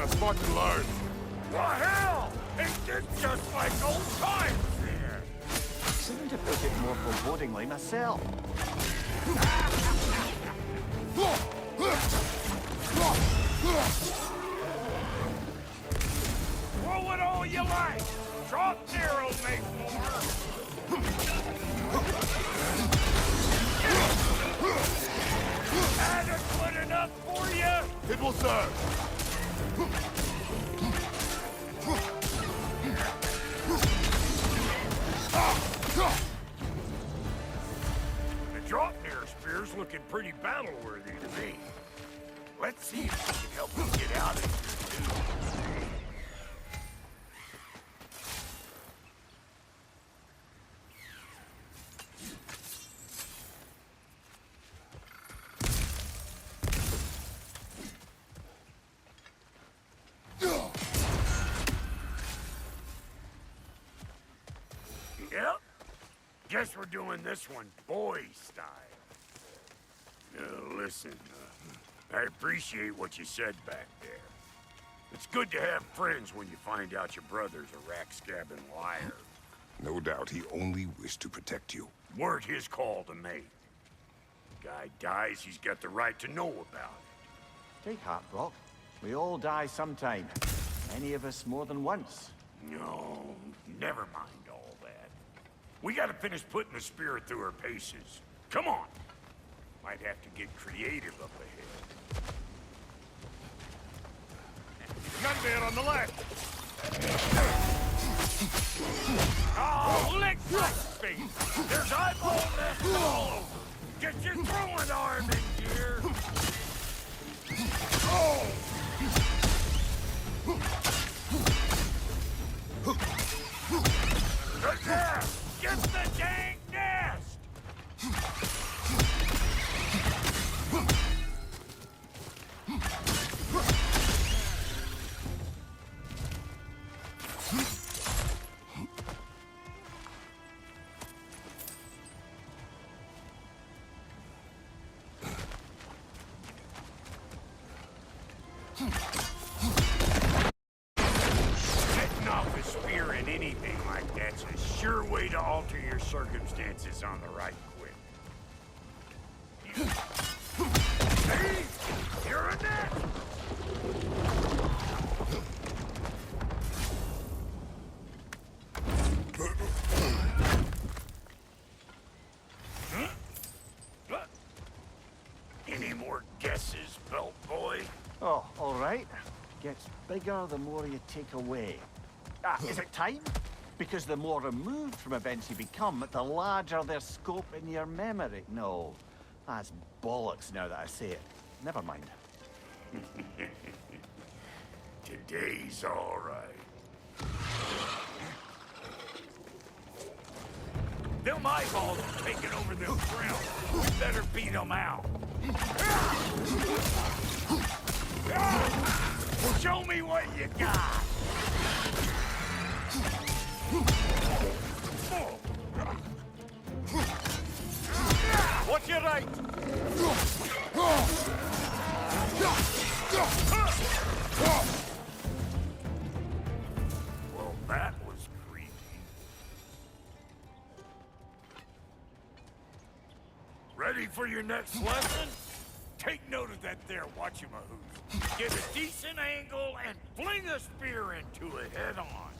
Let's watch and learn. What hell? Ain't this just like old times here? Couldn't have put it more forebodingly myself. Throw it all you like. Draupnir will make more. Adequate enough for you? It will serve. The Draupnir spear's looking pretty battle-worthy to me. Let's see if we can help us get out of here, too. Yep. Guess we're doing this one boy style. Listen, I appreciate what you said back there. It's good to have friends when you find out your brother's a rack-scabbing liar. No doubt he only wished to protect you. Weren't his call to make. Guy dies, he's got the right to know about it. Take heart, Brock. We all die sometime. Many of us more than once. No, never mind all that. We gotta finish putting the spirit through her paces. Come on! Might have to get creative up ahead. Gunbear on the left! Oh, lick my face! There's eyeball nests all over! Get your throwing arm in gear! Oh! Good there! Get the dang nest! Setting off a spear in anything like that's a sure way to alter your circumstances on the right quick. Hey! You're a net! Any more guesses, belt boy? Oh, all right. Gets bigger the more you take away. Is it time? Because the more removed from events you become, the larger their scope in your memory. No, that's bollocks now that I say it. Never mind. Today's all right. Them eyeballs are taking over them ground. We better beat them out. Show me what you got. What's your right? Well, that was creepy. Ready for your next lesson? Take note of that there watchamahoos. Get a decent angle and fling a spear into it head on.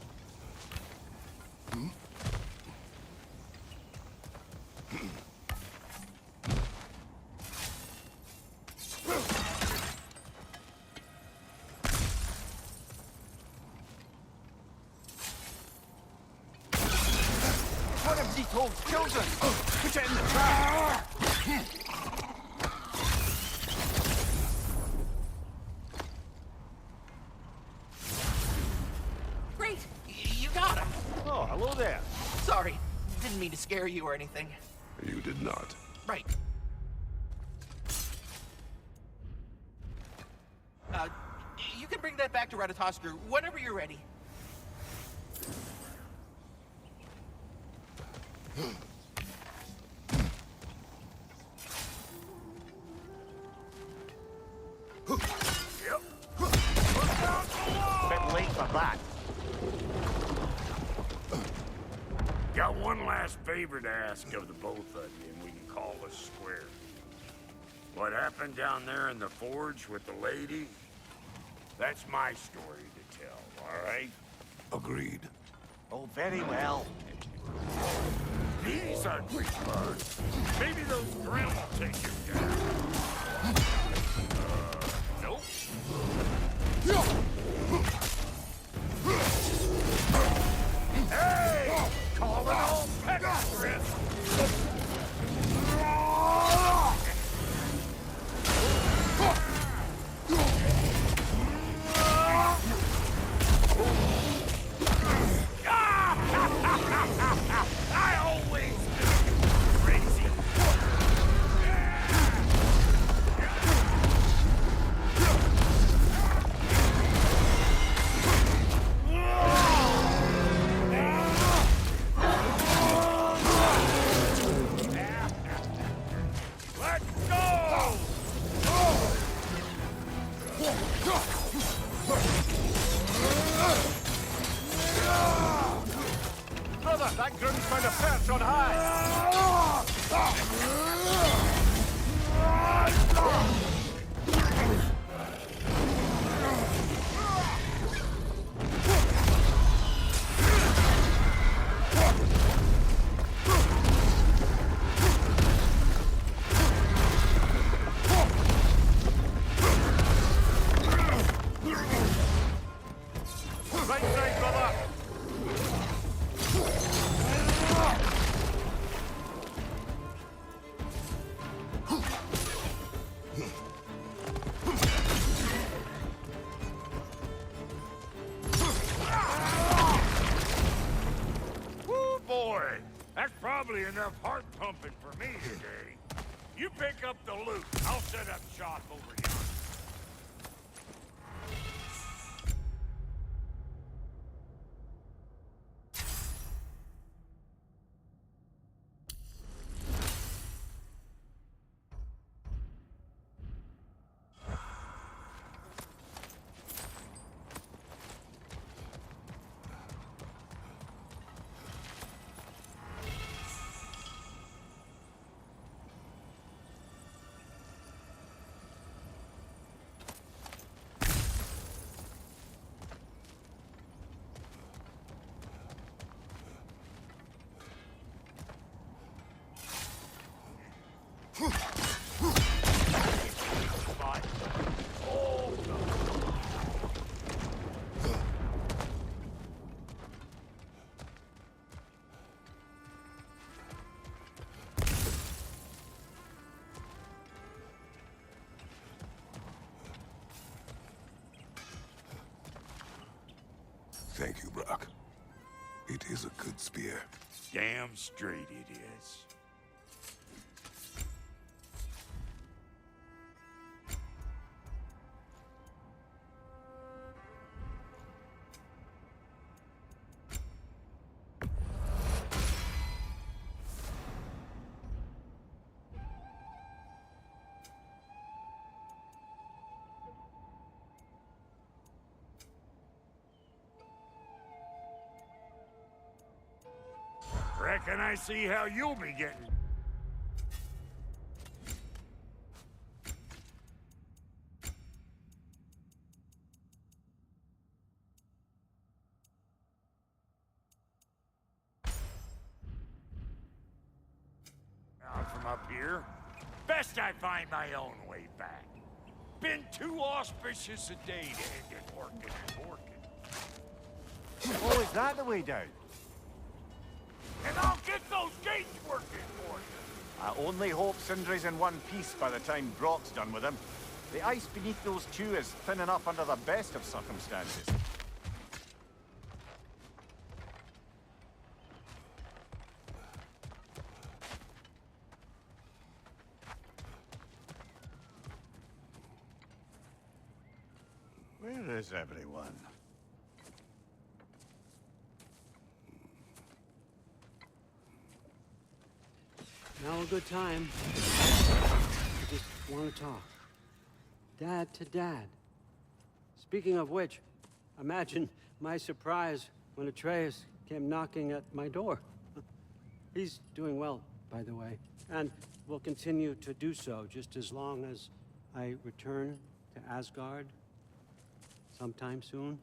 One of these old children! Put it in the trap! Great! You got him! Oh, hello there. Sorry, didn't mean to scare you or anything. You did not. Right. You can bring that back to Ratatoskr whenever you're ready. Yep. Look out! got one last favor to ask of the both of you, and we can call us square. What happened down there in the forge with the lady? That's my story to tell, all right? Agreed. Oh, very well. These ugly bugs. Maybe those grim will take you down. Nope. Hey! Call it all Pegasus! I always knew, crazy. Let's go! Brother, that groom's found a perch on high. Right side, brother. Woo, boy! That's probably enough heart pumping for me today. You pick up the loot. I'll set up shop over yonder. Thank you, Brock. It is a good spear. Damn straight it is. Reckon I see how you'll be getting. Out from up here, best I find my own way back. Been too auspicious a day to end it working and working. Oh, is that the way down? And I'll get those gates working for you. I only hope Sindri's in one piece by the time Brock's done with him. The ice beneath those two is thin enough under the best of circumstances. Where is everyone? Now a good time. I just want to talk. Dad to Dad. Speaking of which, imagine my surprise when Atreus came knocking at my door. He's doing well, by the way, and will continue to do so just as long as I return to Asgard sometime soon.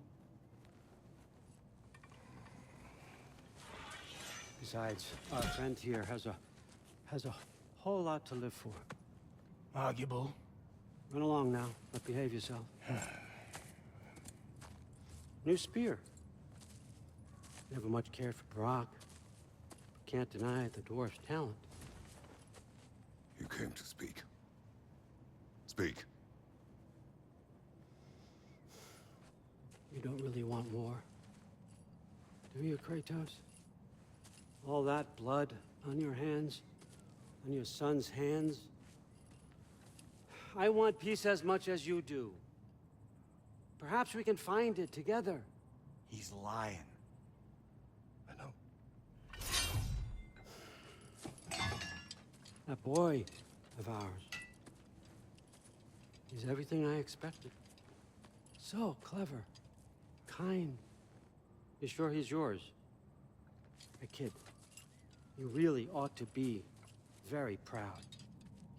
Besides, our friend here has a whole lot to live for. Arguable. Run along now, but behave yourself. New spear. Never much cared for Brock. Can't deny the dwarf's talent. You came to speak. Speak. You don't really want war, do you, Kratos? All that blood on your hands, on your son's hands. I want peace as much as you do. Perhaps we can find it together. He's lying. I know. That boy of ours. He's everything I expected. So clever, kind. You sure he's yours? Hey, kid, you really ought to be very proud.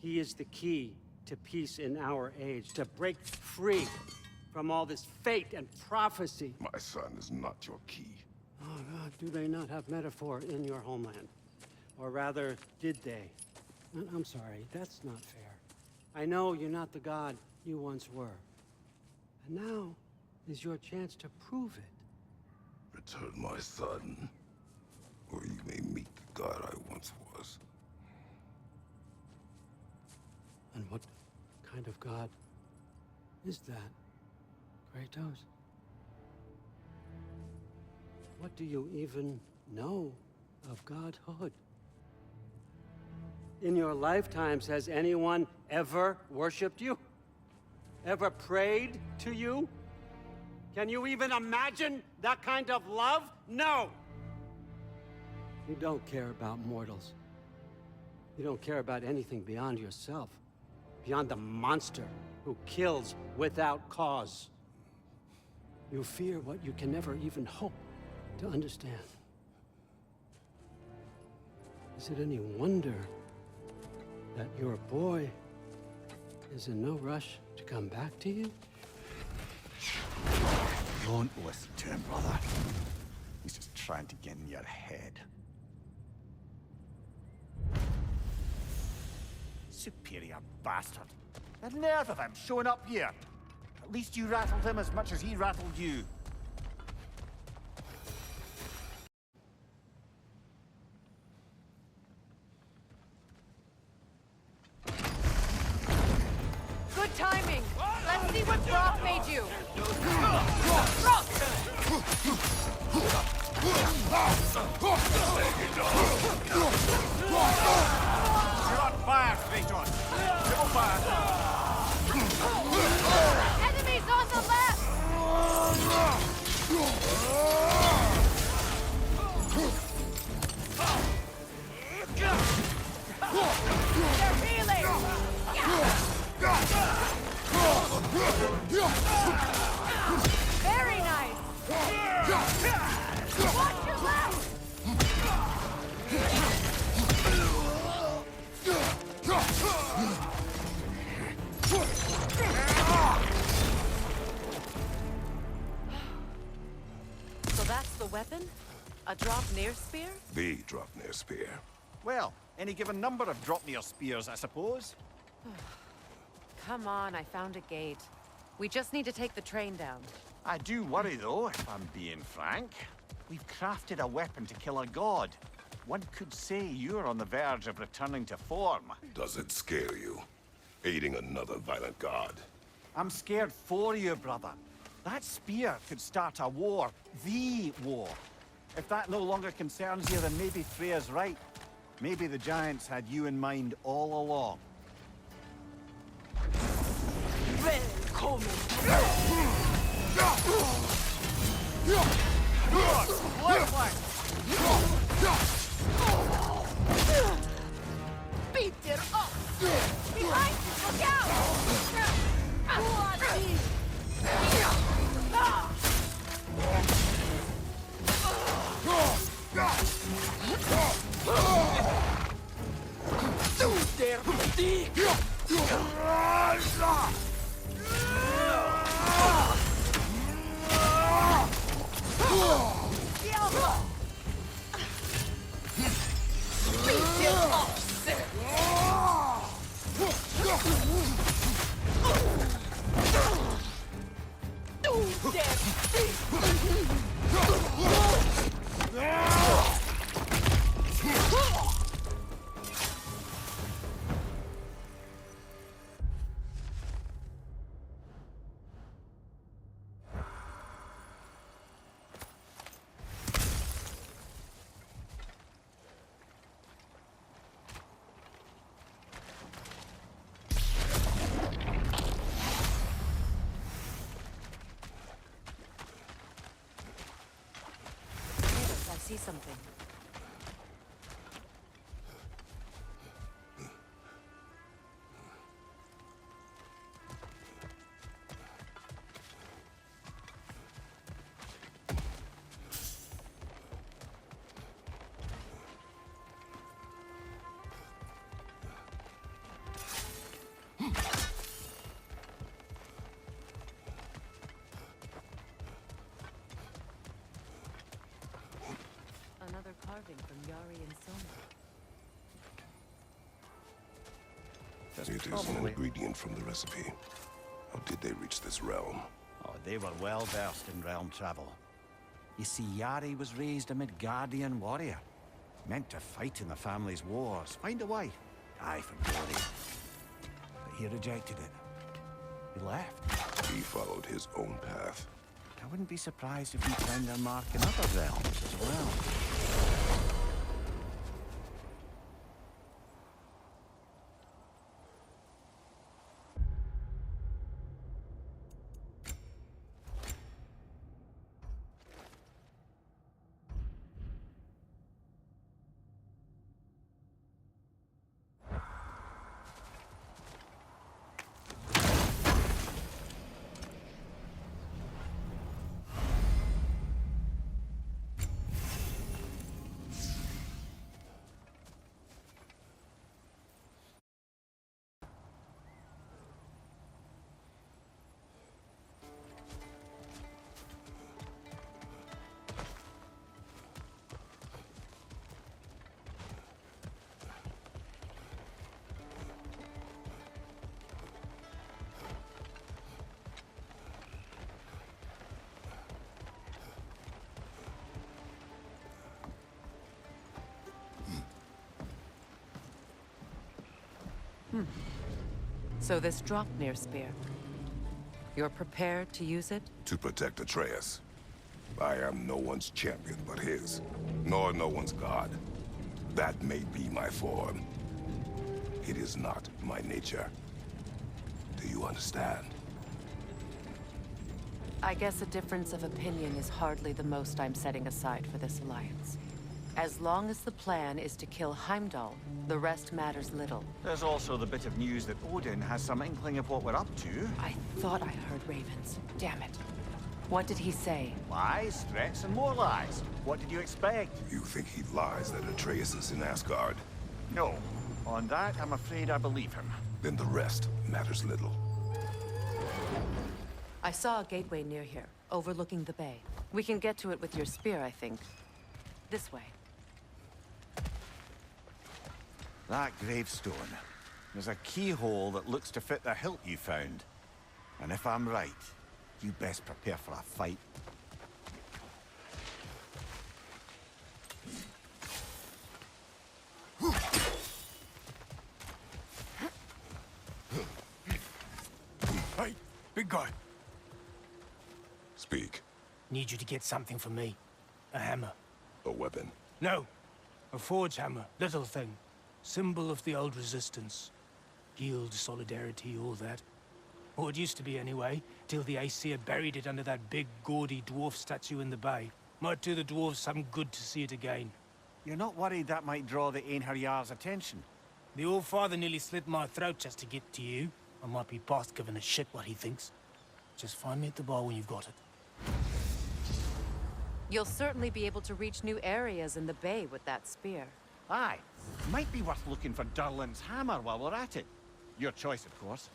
He is the key to peace in our age, to break free from all this fate and prophecy. My son is not your key. Oh, God, do they not have metaphor in your homeland? Or rather, did they? I'm sorry, that's not fair. I know you're not the god you once were. And now is your chance to prove it. Return my son, or you may meet the god I once was. And what kind of god is that, Kratos? What do you even know of godhood? In your lifetimes, has anyone ever worshipped you? Ever prayed to you? Can you even imagine that kind of love? No! You don't care about mortals. You don't care about anything beyond yourself. Beyond the monster who kills without cause. You fear what you can never even hope to understand. Is it any wonder that your boy is in no rush to come back to you? Don't listen to him, brother. He's just trying to get in your head. Superior bastard. The nerve of him showing up here. At least you rattled him as much as he rattled you. Good timing. Let's see what Brock made you. Brock! You're on fire, Kratos. Triple fire. Enemies on the left! They're healing! Very nice! Watch your left! So that's the weapon? A Draupnir spear? The Draupnir spear. Well, any given number of Draupnir spears, I suppose. Come on, I found a gate. We just need to take the train down. I do worry, though, if I'm being frank. We've crafted a weapon to kill a god. One could say you're on the verge of returning to form. Does it scare you? Aiding another violent god? I'm scared for you, brother. That spear could start a war. The war. If that no longer concerns you, then maybe Freya's right. Maybe the Giants had you in mind all along. Beat it up! Behind you, look out! something. Another carving from Yari and Soma. It is an ingredient from the recipe. How did they reach this realm? Oh, they were well versed in realm travel. You see, Yari was raised a Midgardian warrior. Meant to fight in the family's wars, find a wife, die for glory. But he rejected it. He left. He followed his own path. I wouldn't be surprised if he found their mark in other realms as well. So this Draupnir spear. You're prepared to use it? To protect Atreus. I am no one's champion but his, nor no one's god. That may be my form. It is not my nature. Do you understand? I guess a difference of opinion is hardly the most I'm setting aside for this alliance. As long as the plan is to kill Heimdall, the rest matters little. There's also the bit of news that Odin has some inkling of what we're up to. I thought I heard ravens. Damn it. What did he say? Lies, threats, and more lies. What did you expect? You think he lies that Atreus is in Asgard? No. On that, I'm afraid I believe him. Then the rest matters little. I saw a gateway near here, overlooking the bay. We can get to it with your spear, I think. This way. That gravestone. There's a keyhole that looks to fit the hilt you found. And if I'm right, you best prepare for a fight. Hey, big guy. Speak. Need you to get something for me. A hammer. A weapon. No. A forge hammer. Little thing. Symbol of the old resistance. Guild, solidarity, all that. Or it used to be anyway, till the Aesir buried it under that big, gaudy dwarf statue in the bay. Might do the dwarves some good to see it again. You're not worried that might draw the Einherjar's attention? The old father nearly slit my throat just to get to you. I might be past giving a shit what he thinks. Just find me at the bar when you've got it. You'll certainly be able to reach new areas in the bay with that spear. Aye. Might be worth looking for Durlin's hammer while we're at it. Your choice, of course.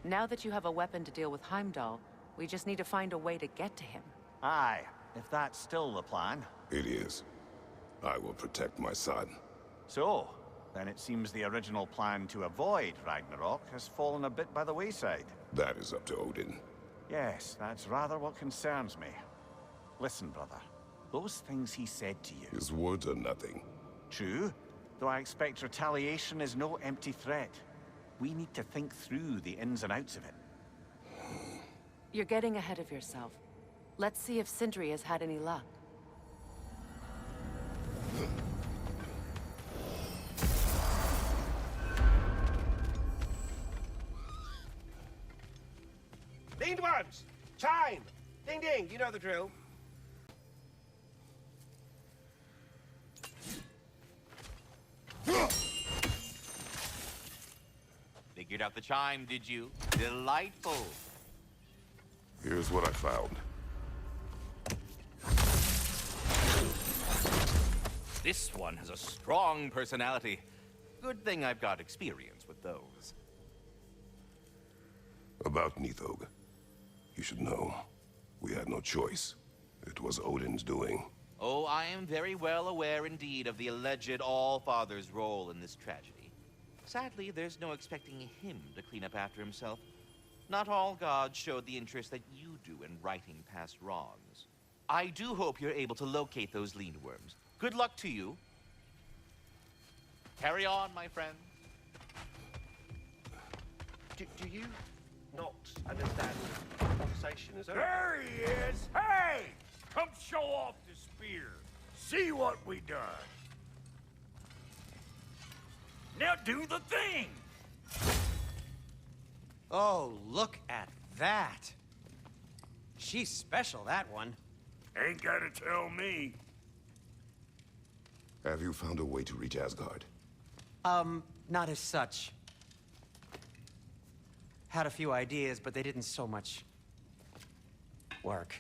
Now that you have a weapon to deal with Heimdall, we just need to find a way to get to him. Aye, if that's still the plan. It is. I will protect my son. So, then it seems the original plan to avoid Ragnarok has fallen a bit by the wayside. That is up to Odin. Yes, that's rather what concerns me. Listen, brother. Those things he said to you... His words are nothing. True, though I expect retaliation is no empty threat. We need to think through the ins and outs of it. You're getting ahead of yourself. Let's see if Sindri has had any luck. Lindwyrms! Chime! Ding ding, you know the drill. Figured out the chime, did you? Delightful. Here's what I found. This one has a strong personality. Good thing I've got experience with those. About Nithog. You should know. We had no choice. It was Odin's doing. Oh, I am very well aware indeed of the alleged All-Father's role in this tragedy. Sadly, there's no expecting him to clean up after himself. Not all gods showed the interest that you do in righting past wrongs. I do hope you're able to locate those Lindwyrms. Good luck to you. Carry on, my friend. Do you not understand the conversation is over? There he is! Hey! Come show off the spear. See what we done. Now do the thing! Oh, look at that. She's special, that one. Ain't gotta tell me. Have you found a way to reach Asgard? Not as such. Had a few ideas, but they didn't so much work.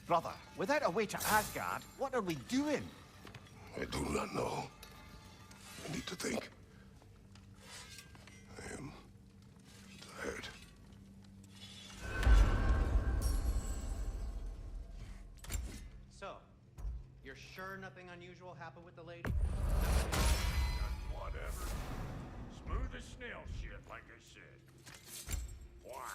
Brother, without a way to Asgard, what are we doing? I do not know. I need to think. I am tired. So, you're sure nothing unusual happened with the lady? Whatever. Smooth as snail shit, like I said. Why?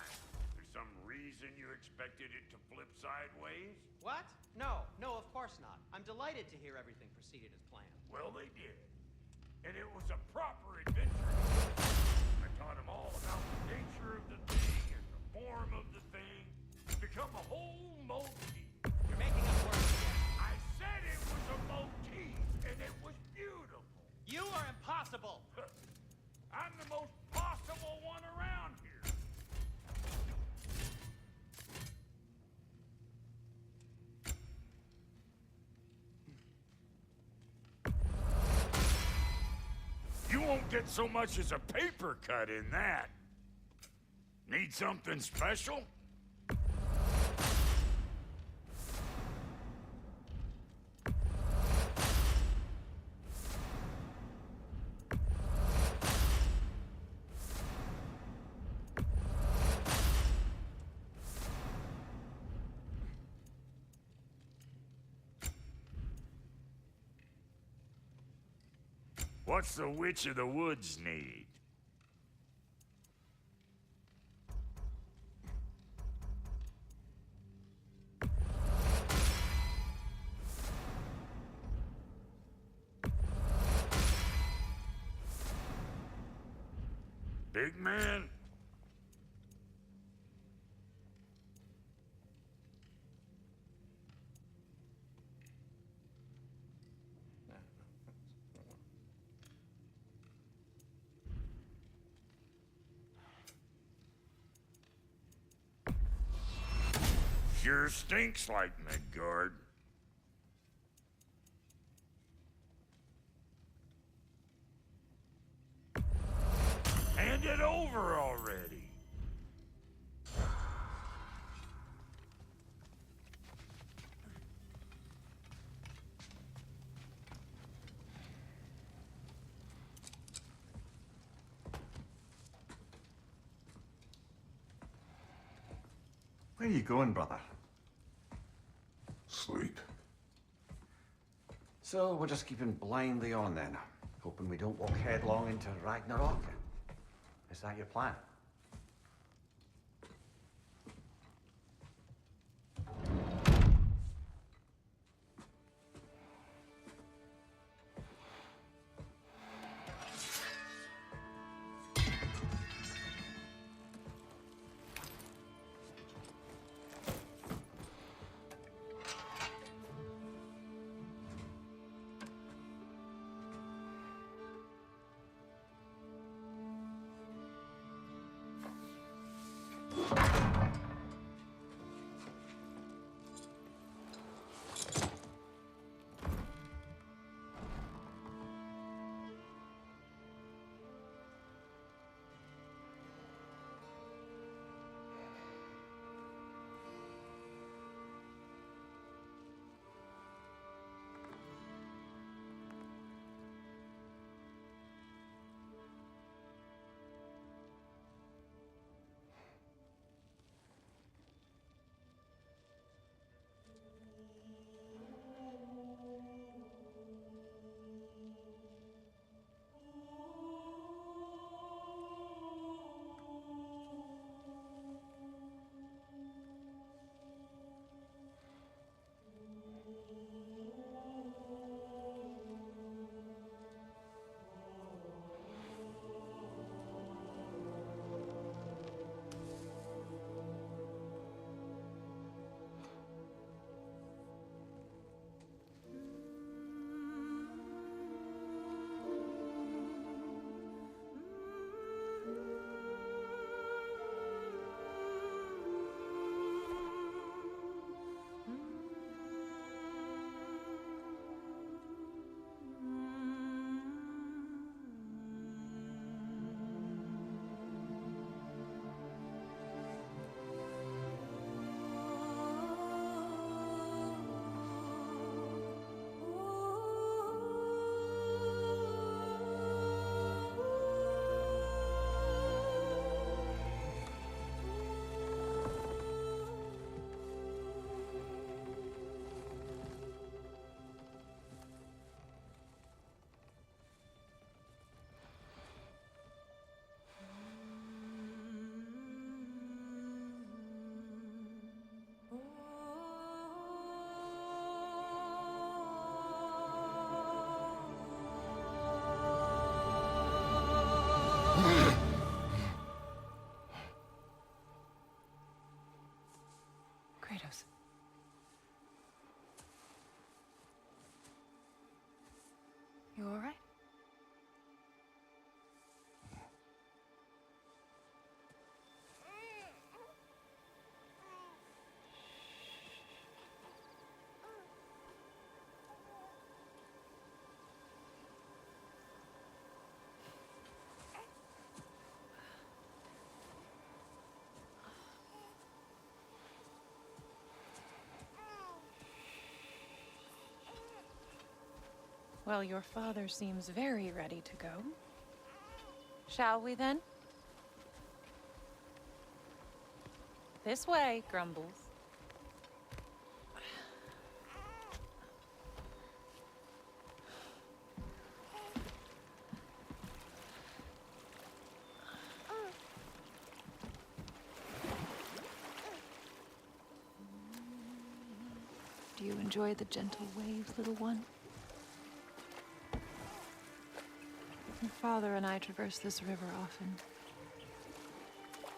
There's some reason you expected it to flip sideways? What? No, of course not. I'm delighted to hear everything proceeded as planned. Well, they did. And it was a proper adventure. I taught them all about the nature of the thing and the form of the thing. Become a whole motif. You're making up words again. I said it was a motif, and it was beautiful. You are impossible! I'm the most possible one around here. You won't get so much as a paper cut in that. Need something special? What's the Witch of the Woods need? Big man? Sure stinks like Midgard. Hand it over already. Where are you going, brother? Sleep. So we're just keeping blindly on then, hoping we don't walk headlong into Ragnarok. Is that your plan? Kratos. You all right? Well, your father seems very ready to go. Shall we then? This way, Grumbles. Do you enjoy the gentle waves, little one? Your father and I traverse this river often.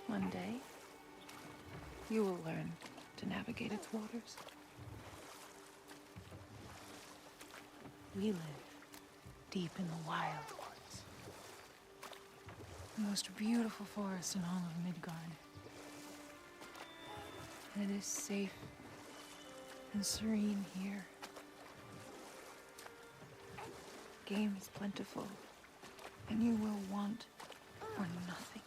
One day, you will learn to navigate its waters. We live deep in the wild woods. The most beautiful forest in all of Midgard. And it is safe and serene here. Game is plentiful, and you will want for nothing.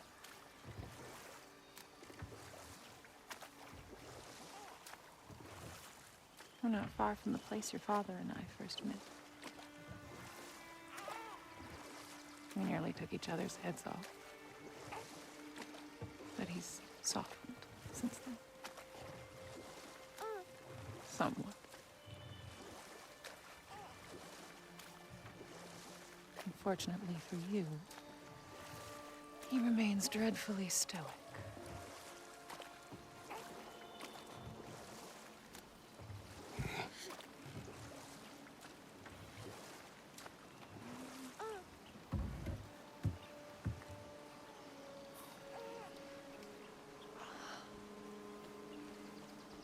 We're not far from the place your father and I first met. We nearly took each other's heads off. But he's softened since then. Somewhat. Unfortunately for you, he remains dreadfully stoic.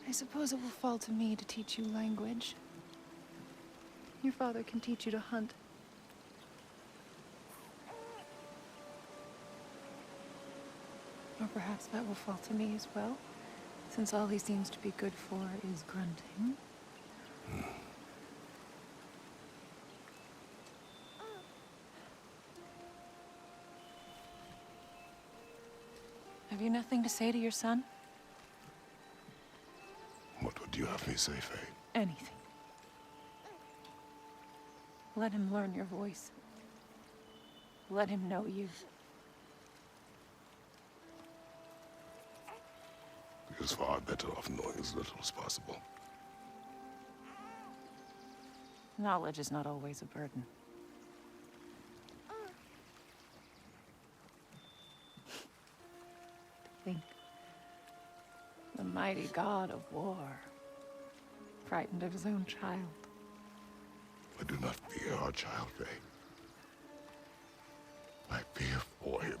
I suppose it will fall to me to teach you language. Your father can teach you to hunt. Or perhaps that will fall to me as well, since all he seems to be good for is grunting. Have you nothing to say to your son? What would you have me say, Faye? Anything. Let him learn your voice. Let him know you. He is far better off knowing as little as possible. Knowledge is not always a burden. Think. The mighty god of war, frightened of his own child. I do not fear our child, Faye. I fear for him.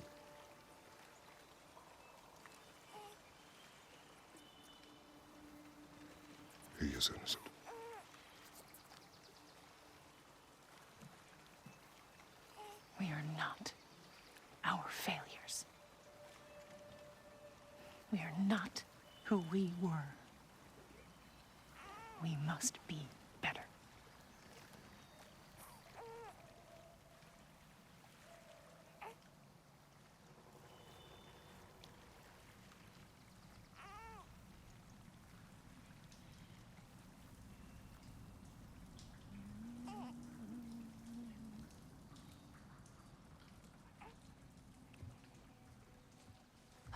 He is innocent. We are not our failures. We are not who we were. We must be better.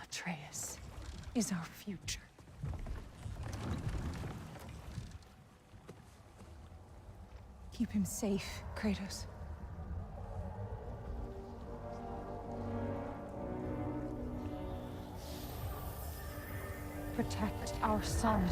Atreus is our future. Keep him safe, Kratos. Protect our son.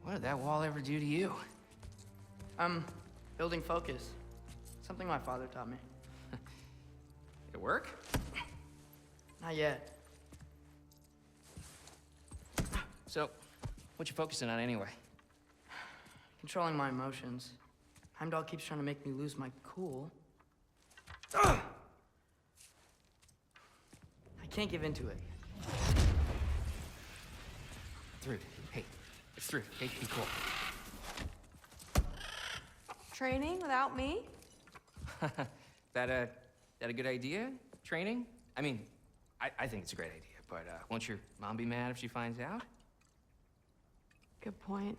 What did that wall ever do to you? I'm building focus. Something my father taught me. It work? Not yet. So, what you focusing on anyway? Controlling my emotions. Heimdall keeps trying to make me lose my cool. I can't give into it. Through. Hey, it's through. Hey, be cool. Training without me? That a good idea? Training? I mean, I think it's a great idea, but won't your mom be mad if she finds out? Good point.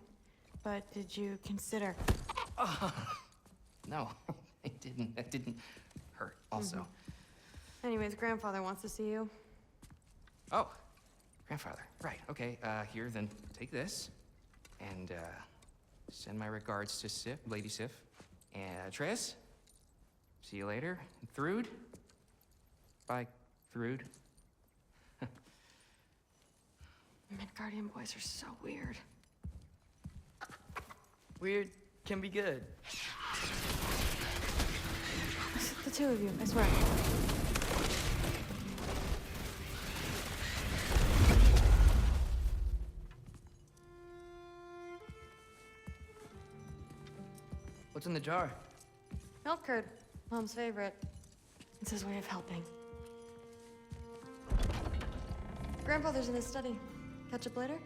But did you consider... No, I didn't. That didn't hurt, also. Anyways, grandfather wants to see you. Oh, grandfather. Right, okay. Here, then take this. And, send my regards to Sif, Lady Sif. And, Tris. See you later. Thrud. Bye, Thrud. Midgardian boys are so weird. Weird can be good. It's the two of you, I swear. What's in the jar? Milk curd, Mom's favorite. It's his way of helping. Grandfather's in his study. Catch up later?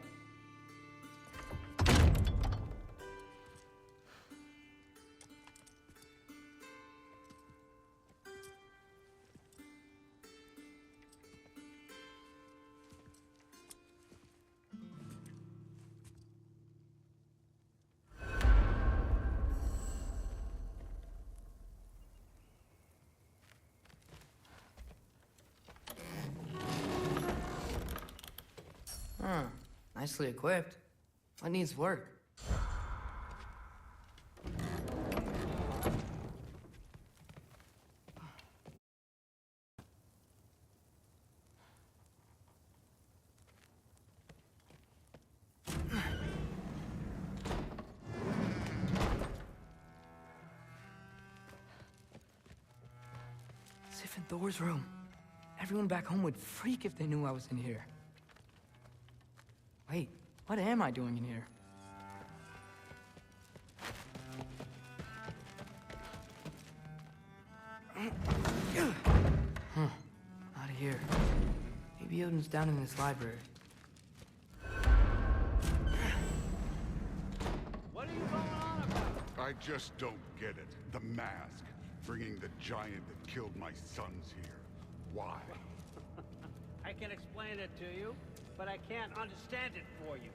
Nicely equipped. What needs work? Sif and Thor's room. Everyone back home would freak if they knew I was in here. Wait, what am I doing in here? Not here. Maybe Odin's down in this library. What are you going on about? I just don't get it. The mask. Bringing the giant that killed my sons here. Why? I can explain it to you, but I can't understand it for you.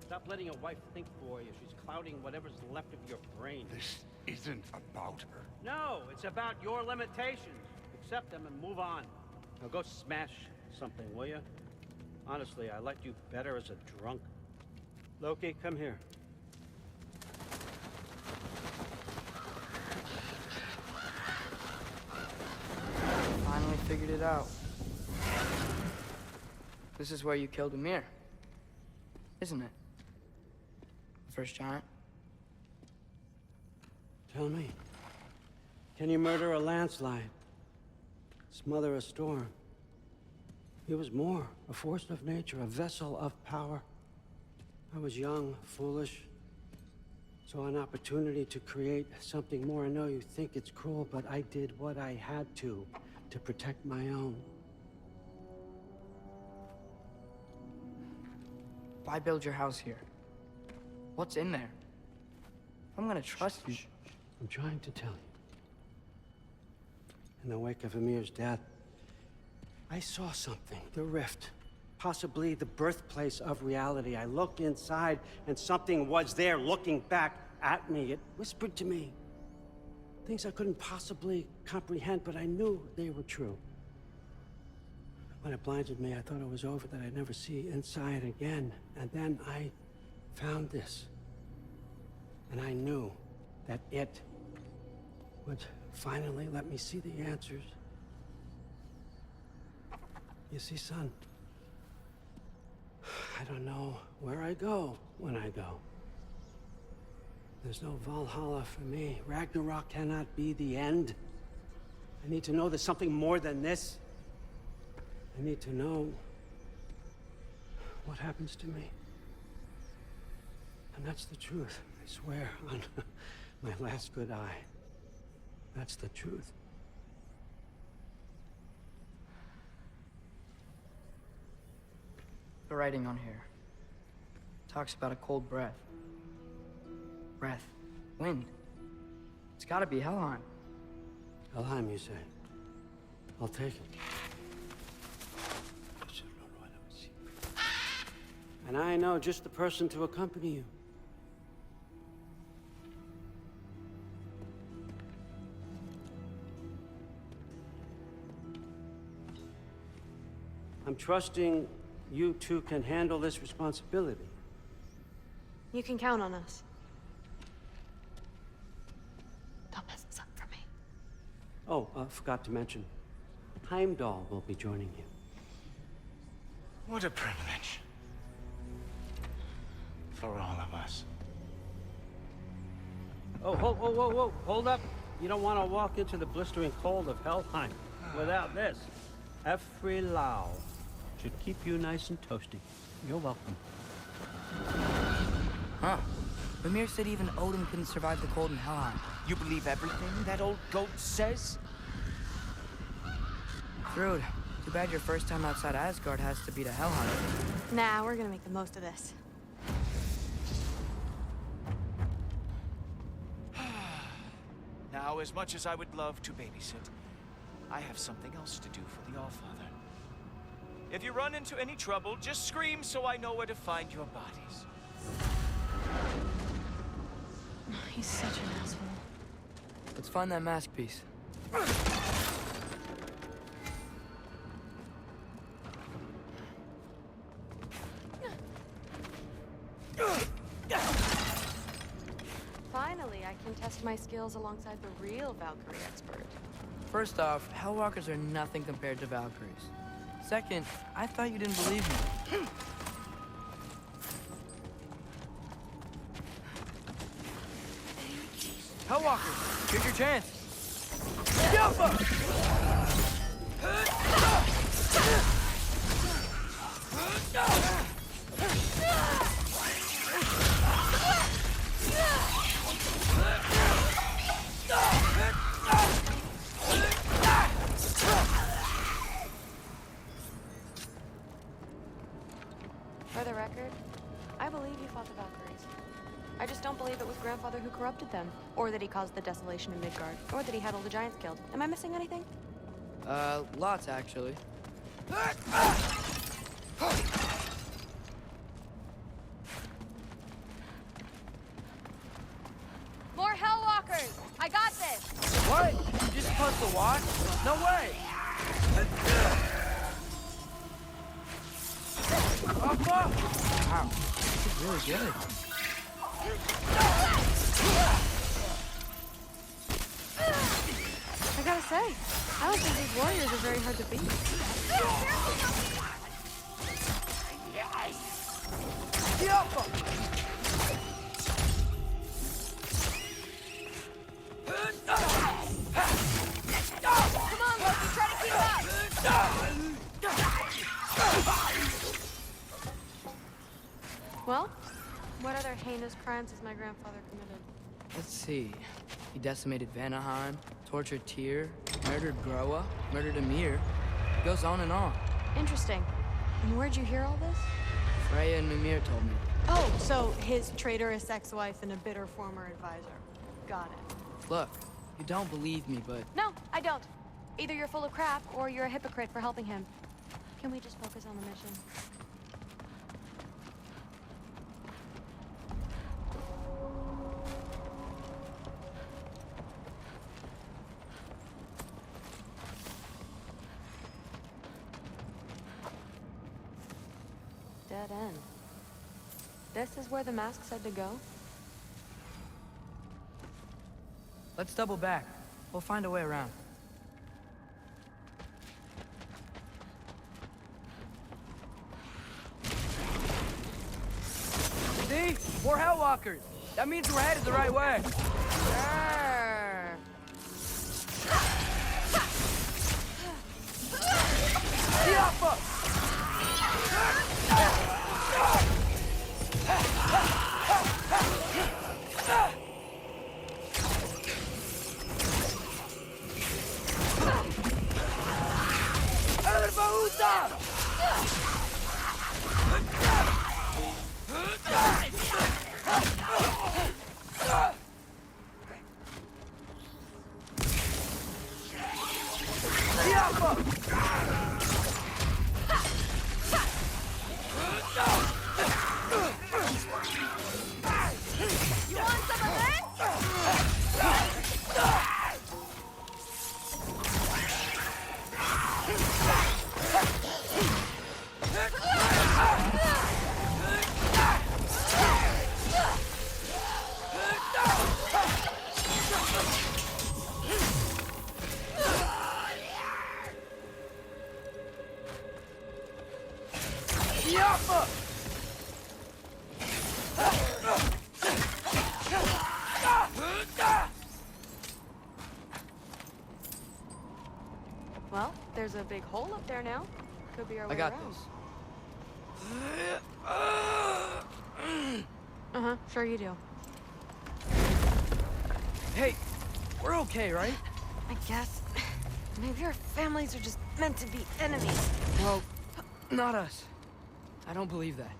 Stop letting your wife think for you. She's clouding whatever's left of your brain. This isn't about her. No, it's about your limitations. Accept them and move on. Now go smash something, will you? Honestly, I liked you better as a drunk. Loki, come here. Finally figured it out. This is where you killed Ymir, isn't it? The first giant? Tell me, can you murder a landslide? Smother a storm? He was more, a force of nature, a vessel of power. I was young, foolish, saw an opportunity to create something more. I know you think it's cruel, but I did what I had to protect my own. Why build your house here? What's in there? I'm gonna trust you. I'm trying to tell you. In the wake of Ymir's death, I saw something. The rift. Possibly the birthplace of reality. I looked inside, and something was there looking back at me. It whispered to me things I couldn't possibly comprehend, but I knew they were true. When it blinded me, I thought it was over, that I'd never see inside again. And then I found this. And I knew that it would finally let me see the answers. You see, son, I don't know where I go when I go. There's no Valhalla for me. Ragnarok cannot be the end. I need to know there's something more than this. I need to know what happens to me. And that's the truth, I swear, on my last good eye. That's the truth. The writing on here talks about a cold breath. Breath. Wind. It's gotta be Hellheim. Hellheim, you say? I'll take it. And I know just the person to accompany you. I'm trusting you two can handle this responsibility. You can count on us. Don't mess this up for me. Oh, forgot to mention. Heimdall will be joining you. What a privilege. For all of us. Oh, whoa, hold up. You don't want to walk into the blistering cold of Hellheim without this. Every Lao should keep you nice and toasty. You're welcome. Huh. Mimir said even Odin couldn't survive the cold in Hellheim. You believe everything that old goat says? Rude. Too bad your first time outside Asgard has to be to Hellheim. Nah, we're gonna make the most of this. Now, as much as I would love to babysit, I have something else to do for the Allfather. If you run into any trouble, just scream so I know where to find your bodies. He's such an asshole. Let's find that mask piece. Finally, I can test my skills alongside the real Valkyrie expert. First off, Hellwalkers are nothing compared to Valkyries. Second, I thought you didn't believe me. Hellwalkers, here's your chance. For the record, I believe you fought the Valkyries. I just don't believe it was Grandfather who corrupted them, or that he caused the desolation in Midgard, or that he had all the giants killed. Am I missing anything? Lots actually. More Hellwalkers! I got this! What? You just supposed to watch? No way! Oh, fuck! Wow, this is really good. I gotta say, I don't think these warriors are very hard to beat. Come on, Loki, try to keep up! Well, what other heinous crimes has my grandfather committed? Let's see. He decimated Vanaheim, tortured Tyr, murdered Groa, murdered Ymir. It goes on and on. Interesting. And where'd you hear all this? Freya and Mimir told me. Oh, so his traitorous ex-wife and a bitter former advisor. Got it. Look, you don't believe me, but... No, I don't. Either you're full of crap, or you're a hypocrite for helping him. Can we just focus on the mission? Dead end. This is where the mask said to go? Let's double back. We'll find a way around. More Hellwalkers! That means we're headed the right way! Sure. Tiafa! You want some of this? Well, there's a big hole up there now. Could be our way I got around. this. Uh-huh, sure you do. Hey, we're okay, right? I guess. Maybe our families are just meant to be enemies. Well, not us. I don't believe that.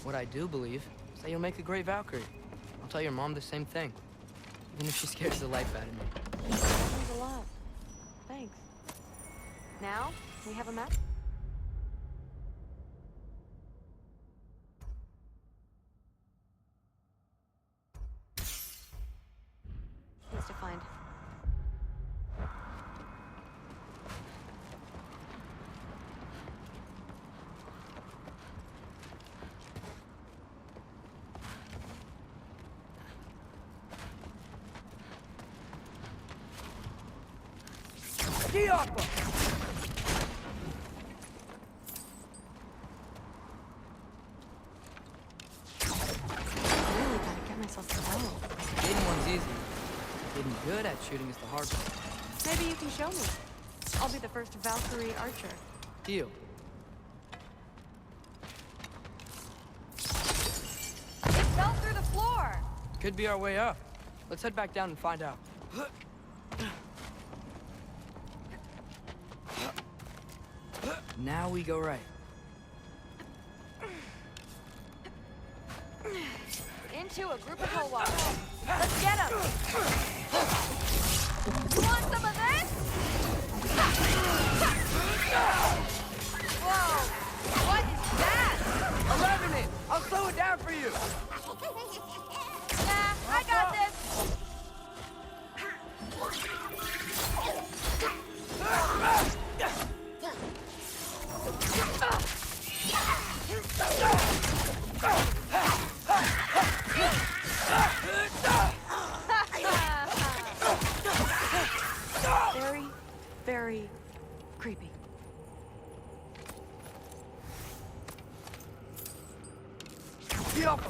What I do believe is that you'll make a great Valkyrie. I'll tell your mom the same thing. Even if she scares the life out of me. That means a lot. Thanks. Now, we have a map? Needs to find. Tiafa! Really gotta get myself a bow. Getting one's easy. Getting good at shooting is the hard part. Maybe you can show me. I'll be the first Valkyrie archer. Deal. It fell through the floor! Could be our way up. Let's head back down and find out. Now we go right. Into a group of Hellwalkers. Let's get them! You want some of this? Whoa! What is that? A revenant! I'll slow it down for you! Nah, I got this! Very, very creepy. Yep.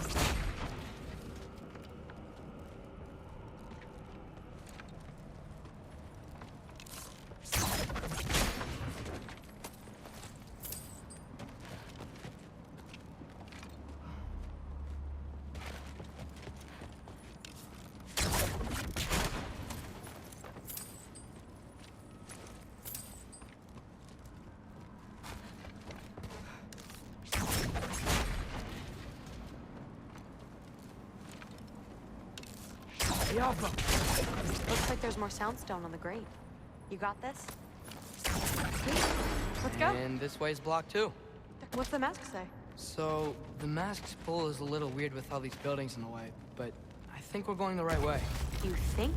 Looks like there's more soundstone on the grate. You got this? Let's go. And this way's blocked too. What's the mask say? So, the mask's pull is a little weird with all these buildings in the way, but I think we're going the right way. You think?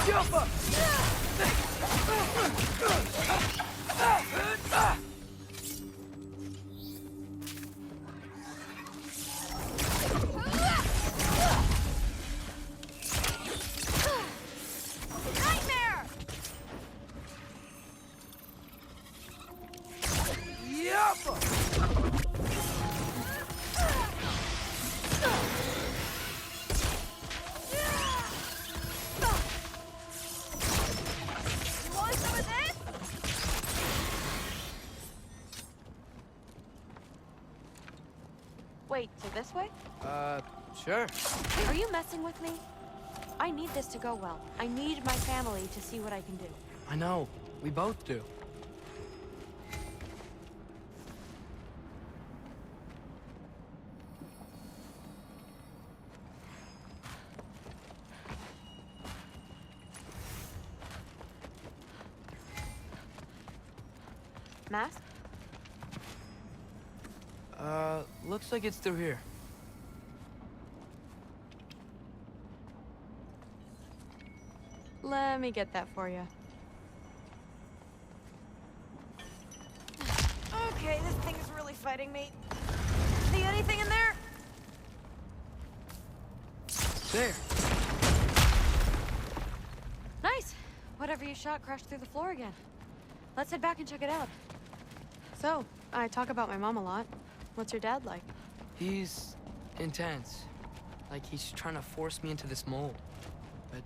Jump up! Wait, so this way? Sure. Are you messing with me? I need this to go well. I need my family to see what I can do. I know. We both do. Mask? Looks like it's through here. Let me get that for you. Okay, this thing is really fighting me. See anything in there? There. Nice. Whatever you shot crashed through the floor again. Let's head back and check it out. So, I talk about my mom a lot. What's your dad like? He's intense. Like he's trying to force me into this mold. But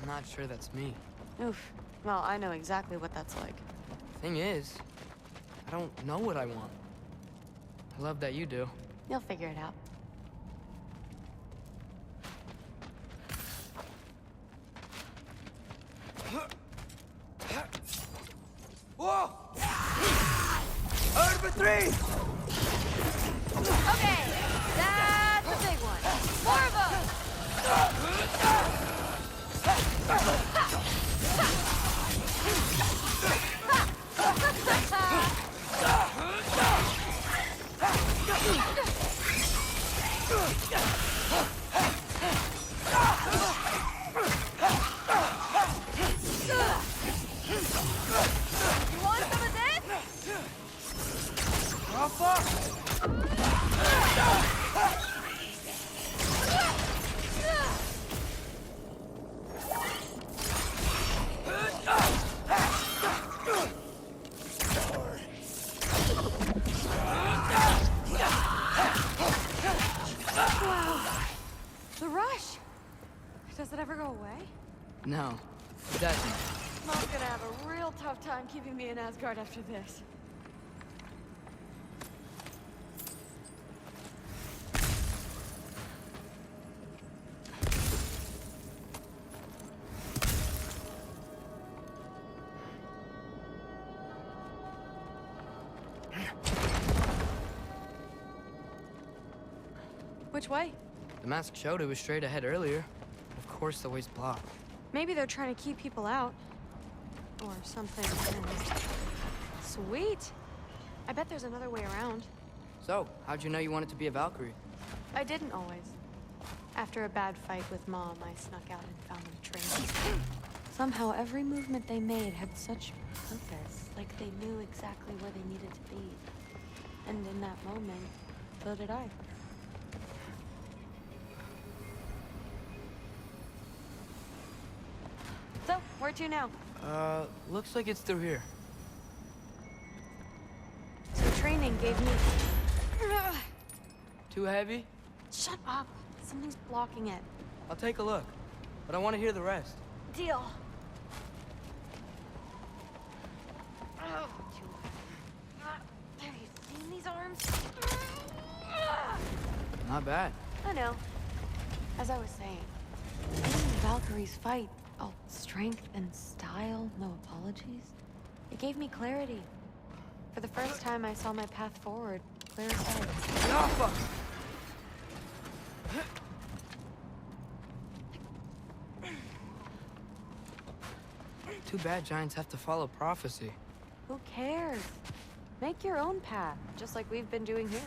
I'm not sure that's me. Oof. Well, I know exactly what that's like. Thing is, I don't know what I want. I love that you do. You'll figure it out. Whoa! Over 3! Okay, that's a big one. More of them! You want some of this? Oh, fuck! Wow. The rush. Does it ever go away? No, it doesn't. Mom's gonna have a real tough time keeping me in Asgard after this. Which way? The mask showed it was straight ahead earlier. Of course the way's blocked. Maybe they're trying to keep people out. Or something. Sweet! I bet there's another way around. So, how'd you know you wanted to be a Valkyrie? I didn't always. After a bad fight with Mom, I snuck out and found them training. Somehow every movement they made had such purpose, like they knew exactly where they needed to be. And in that moment, so did I. So, where to now? Looks like it's through here. So training gave me... Too heavy? Shut up! Something's blocking it. I'll take a look, but I want to hear the rest. Deal. Oh, have you seen these arms? Not bad. I know. As I was saying, seeing the Valkyries fight, all strength and style, no apologies, it gave me clarity. For the first time, I saw my path forward, clear as day. Too bad giants have to follow prophecy. Who cares? Make your own path, just like we've been doing here.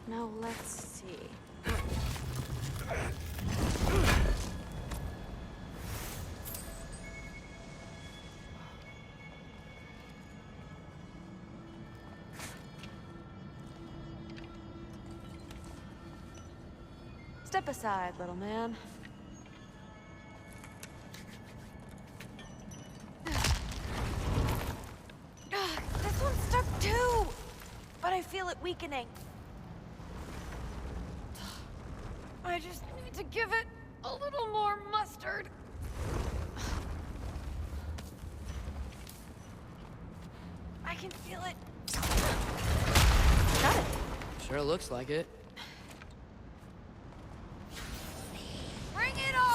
Now let's see. Step aside, little man. This one's stuck too! But I feel it weakening. I just need to give it a little more mustard. I can feel it. Got it. Sure looks like it. Bring it on!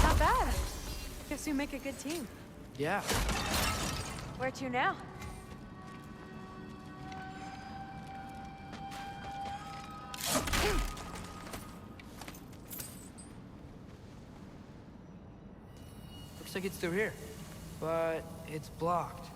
Not bad. Guess you make a good team. Yeah. Where to now? Looks like it's through here. But it's blocked.